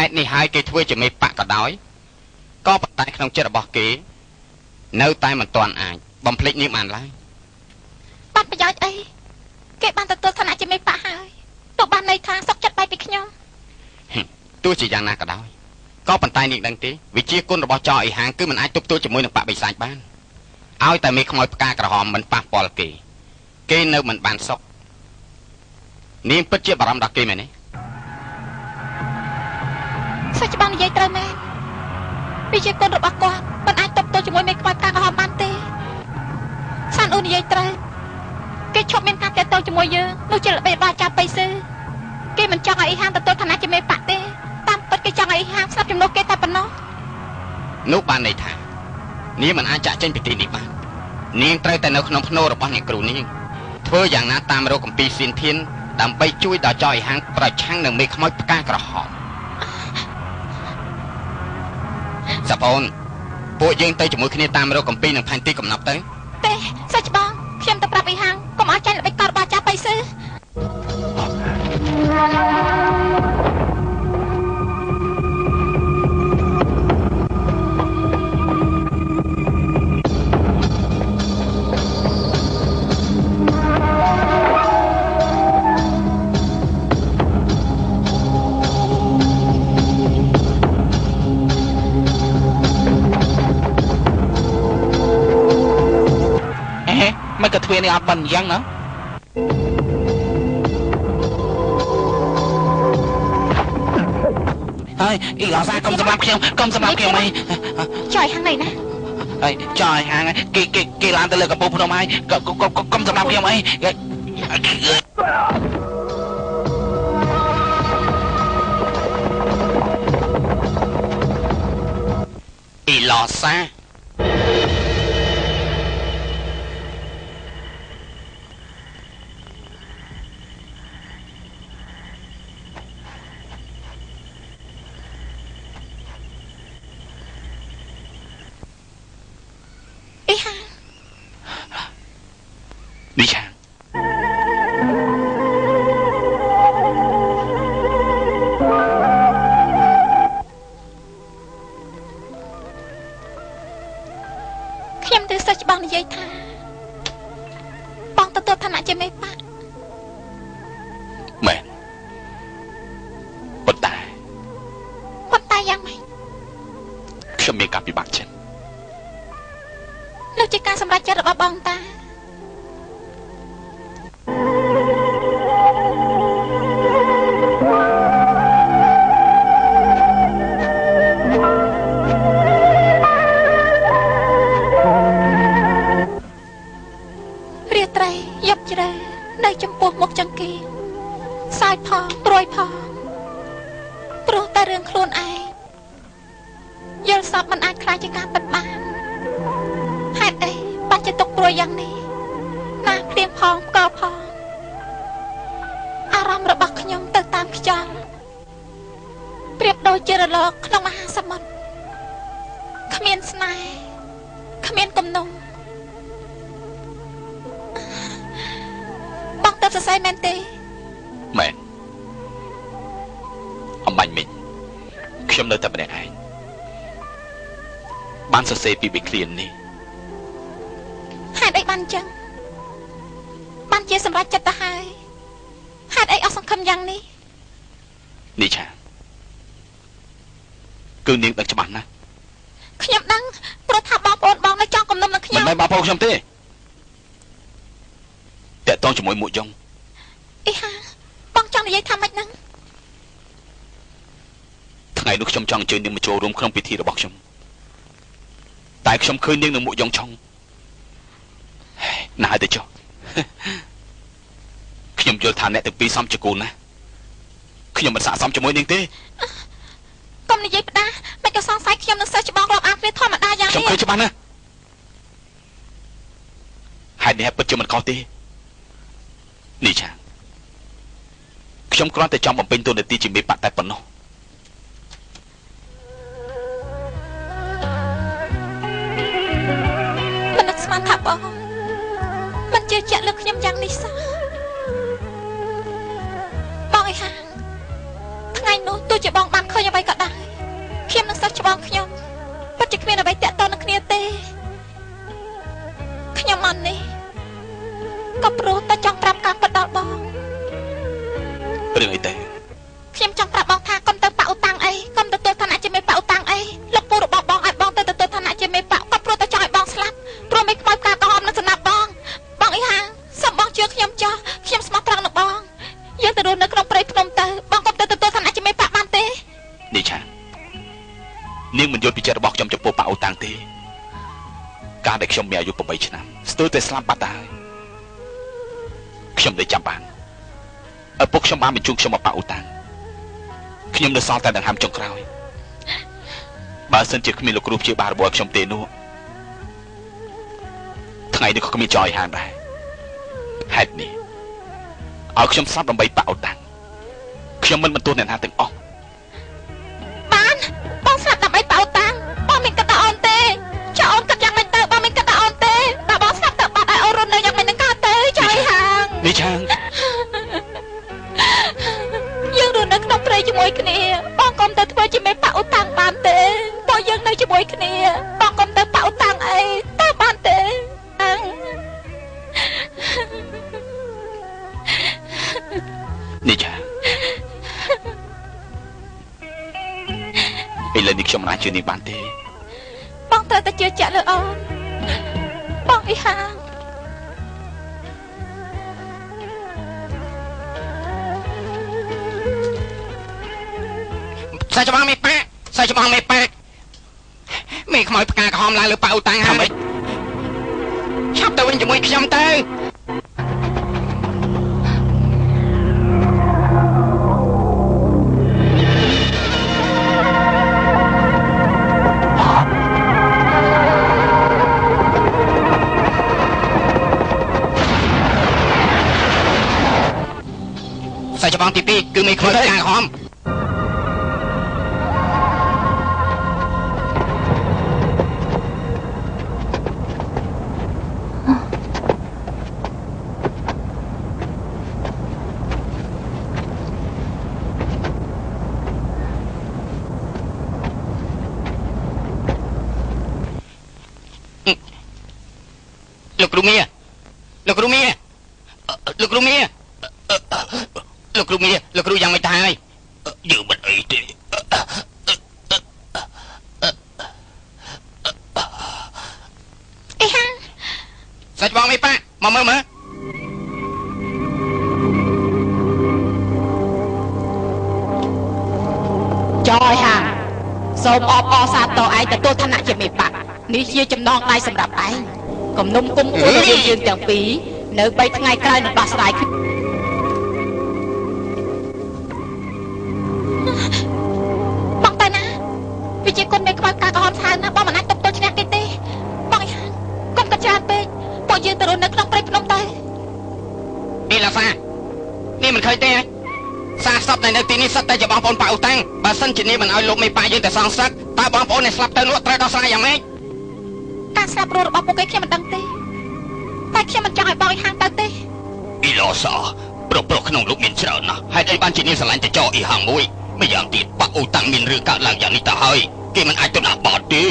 ตุនេះហើយគេធ្វើជាមេបកក៏ដោយក៏ប៉ុន្តែក្នុងចិត្តរបស់គេនៅតែមិនទាន់អាចបំភ្លេចនាងបានឡើយបាត់ប្រយោជន៍អីគេបានទទួលឋានៈជាមេបកហើយទោះបានន័យថាសុកចិត្តបែកពីខ្ញុំទោះជាយ៉ាងណាក៏ដោយក៏ប៉ុន្តែនាងដឹងទេវិជាគុណរបស់ចៅអីហាងគឺមិនអាចទប់ទល់ជាមួយនឹងបកបិសាចបានឲ្យតែមេខ្មោចផ្កាក្រហមមិនប៉ះពាល់គេនៅមិនបានសុខនាងពិតជាបារម្ភដល់គេមែនទេសាច់បងនិយាយត្រូវមែនវិជាគុណរបស់គាត់មិនអាចទប់ទល់ជាមួយមេខ្មោចផ្កាក្រហមបានទេសានអូននិយាយត្រូវគេឈប់មានការទាក់ទងជាមួយយើងនោះជាល្បិចរបស់ចាប់បៃសឺគេមិនចង់ឲ្យអ៊ីហានទទួលឋានៈជាមេបកទេតាមពិតគេចង់ឲ្យអ៊ីហានស្លាប់ជំនួសគេតែប៉ុណ្ណោះនោះបានន័យថានាងមិនអាចចាក់ចេញពីទីនេះបាននាងត្រូវតែនៅក្នុងភ្នូររបស់អ្នកគ្រូនាងធ្វើយ៉ាងណាតាមរកគម្ពីរសៀនធានដើម្បីជួយដល់ចៅអ៊ីហានប្រឆាំងនឹងមេខ្មោចផ្កាក្រហមសាប់អូនពួកយើងទៅជាមួយគ្នាតាមរកគម្ពីរនិងផែនទីកំណត់ទៅទេសាច់បងខ្ញុំទៅប្រាប់អ៊ីហាងកុំឲ្យចាញ់ល្បិចកលរបស់ចាប់បៃសឺមិនក៏ទ្វារនេះអត់បានអញ្ចឹងណាហើយអ៊ីឡសាកុំសម្រាប់ខ្ញុំកុំសម្រាប់ខ្ញុំអីចុយហាងនេះណាហើយចុយហាងគេឡើងទៅលើកំពូលភ្នំហើយកុំសម្រាប់ខ្ញុំអីអ៊ីឡសានេះឆាខ្ញុំទើបសឹកបងនិយាយថាបងទទួលឋានៈជាមេបកមែនប៉ុន្តែយ៉ាងម៉េចខ្ញុំមានការពិបាកចិត្តនោះជាការសម្រេចចិត្តរបស់បងតារាត្រីយប់ជ្រៅនៅចំពោះមុខចង្កៀងសាយផងព្រួយផងព្រោះតែរឿងខ្លួនឯងយល់សពមិនអាចខ្លាចជាការពិតបានហេតុអីបានជាទុកព្រួយយ៉ាងនេះណាភ្លៀងផងផ្កល់ផងអារម្មណ៍របស់ខ្ញុំទៅតាមខ្យល់ប្រៀបដូចជារលកក្នុងមហាសមុទ្រគ្មានស្នេហ៍គ្មានគំនុំបងទៅសរសៃមែនទេមែនអំបញ្ញមិញខ្ញុំនៅតែម្នាក់ឯងបានសរសេរពីវិក្លៀននេះហេតុអីបានចឹងបានជាសម្រេចចិត្តទៅហើយហេតុអីអស់សង្ឃឹមយ៉ាងនេះនេះឆាគឺនាងដឹងច្បាស់ណាស់ខ្ញុំដឹងព្រោះថាបងប្អូនបងនៅចង់គំនុំនឹងខ្ញុំមិនមែនបងប្អូនខ្ញុំទេតែតងជាមួយមួយយ៉ងអីហាបងចង់និយាយថាម៉េចហ្នឹងថ្ងៃនោះខ្ញុំចង់អញ្ជើញនាងមកចូលរួមក្នុងពិធីរបស់ខ្ញុំតែខ្ញុំឃើញនាងនឹងមួយយ៉ងឆុងណាស់ទៅចុះខ្ញុំយល់ថាអ្នកទាំងពីរសមជាគូណាខ្ញុំមិនស័ក្តិសមជាមួយនាងទេកុំនិយាយផ្ដាមិនក៏សង្ស័យខ្ញុំនឹងសិស្សច្បងរាប់អានគ្នាធម្មតាយ៉ាងនេះខ្ញុំឃើញច្បាស់ណាស់ហេតុនេះពិតជាមិនខុសទេនេះឆាខ្ញុំគ្រាន់តែចង់បំពេញតួនាទីជាមេបកតែប៉ុណ្ណោះមិននឹកស្មានថាបងមិនជឿជាក់លើខ្ញុំយ៉ាងនេះសោះបងអីហាថ្ងៃនោះទោះ ទោះជាបងបានឃើញអ្វីក៏ដោយខ្ញុំនឹងសិស្សច្បងខ្ញុំពិតជាគ្មានអ្វីតាក់ទងនឹងគ្នាទេខ្ញុំមកនេះក៏ព្រោះតែចង់ប្រាប់ការពិតដល់បងរឿងអីទេខ្ញុំចង់ប្រាប់បងថាកុំទៅប៉ាអូតាំងអីកុំទទួលឋានៈជាមេប៉ាអូតាំងអីលោកពូរបស់បងឲ្យបងទៅទទួលឋានៈជាមេប៉ាក៏ព្រោះតែចង់ឲ្យបងស្លាប់ព្រោះមេខ្មោចផ្កាក្រហមនឹងសម្លាប់បងអីហាសូមបងជឿខ្ញុំចោះខ្ញុំស្មោះត្រង់នឹងបងយើងទៅរស់នៅក្នុងព្រៃភ្នំទៅបងកុំទៅទទួលឋានៈជាមេប៉ាបានទេនេះឆានាងមិនយល់ពីចិត្តរបស់ខ្ញុំចំពោះប៉ាអូតាំងទេកាលដែលខ្ញុំមានអាយុ8ឆ្នាំស្ទើរតែស្លាប់បាត់ទៅហើយខ្ញុំនៅចាំបានឪពុកខ្ញុំបានបញ្ជូនខ្ញុំមកប៉ាអូតាំងខ្ញុំនៅសល់តែដង្ហើមចុងក្រោយបើសិនជាគ្មានលោកគ្រូព្យាបាលរបស់ខ្ញុំទេនោះថ្ងៃនេះក៏គ្មានចោលឲ្យហានដែរហេតុនេះឲ្យខ្ញុំស្លាប់ដើម្បីប៉ាអូតាំងខ្ញុំមិនបន្ទោសអ្នកណាទាំងអស់បានបងស្លាប់ដើម្បីប៉ាអូតាំងបងមិនគិតថាអូនទេចៅអូនគិតយ៉ាងម៉េចទៅបងមិនគិតថាអូនទេបើបងស្លាប់ទៅបាត់ឲ្យអូនរត់នៅយ៉ាងម៉េចនឹងកើតទៅចៅឲ្យហាងនេះឆាងយើងរស់នៅក្នុងព្រៃជាមួយគ្នាបងកុំទៅធ្វើជាមេប៉ាអូតាំងបានទេបើយើងនៅជាមួយគ្នាបងកុំទៅប៉ាអូតាំងអីតើបានទេនេះចាឥឡូវនេះខ្ញុំមិនអាចជឿនាងបានទេបងត្រូវតែជឿជាក់លើអូនបងអីហាងសាច់ច្បងមេប៉ាសាច់ច្បងមេប៉ាមេខ្មោចផ្កាក្រហមឡើងលើប៉ាអូតាំងហើយឆាប់ទៅវិញជាមួយខ្ញុំទៅសាច់ច្បងទី2គឺមេខ្មោចផ្កាក្រហមលោកគ្រូមីលោកគ្រូមីលោកគ្រូមីលោកគ្រូមីលោកគ្រូយ៉ាងមិនទៅហើយយើងមិនអីទេអីហាសាច់បងមីប៉ាមកមើលចយហាសូមអបអរសាទរឯងទទួលឋានៈជាមេប៉ានេះជាចំណងដៃសម្រាប់ឯងគំនុំគុំគួររវាងយើងទាំងពីរនៅ3ថ្ងៃក្រោយនឹងដោះស្រាយបងតាណាវាជាគុណមេខ្មោចការក្រហមឆៅណាបងមិនអាចទប់ទល់ឈ្នះគេទេបងអីហាកុំកាត់ច្រើនពេកពួកយើងទៅរស់នៅក្នុងព្រៃភ្នំទៅនេះឡាសានេះមិនឃើញទេសាសពនៅទីនេះសិតតែជាបងប្អូនប៉ាអូតាំងបើសិនជានេះមិនឲ្យលោកមេប៉ាយើងទៅសងសឹកតើបងប្អូនអ្នកស្លាប់ទៅនោះត្រូវដោះស្រាយយ៉ាងម៉េចការស្លាប់រស់របស់ពួកគេខ្ញុំមិនដឹងទេតែខ្ញុំមិនចង់ឲ្យបងឲ្យហាងទៅទេអ៊ីឡូសាប្រុសក្នុងលោកមានច្រើនណាស់ហេតុអីបានជានាងស្រឡាញ់តែចោអ៊ីហាងមួយម្យ៉ាងទៀតប៉ាអូតាំងមានរឿងកើតឡើងយ៉ាងនេះទៅហើយគេមិនអាចទៅដាក់បោតទេ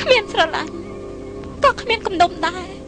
គ្មានស្រឡាញ់ក៏គ្មានគំនុំដែរ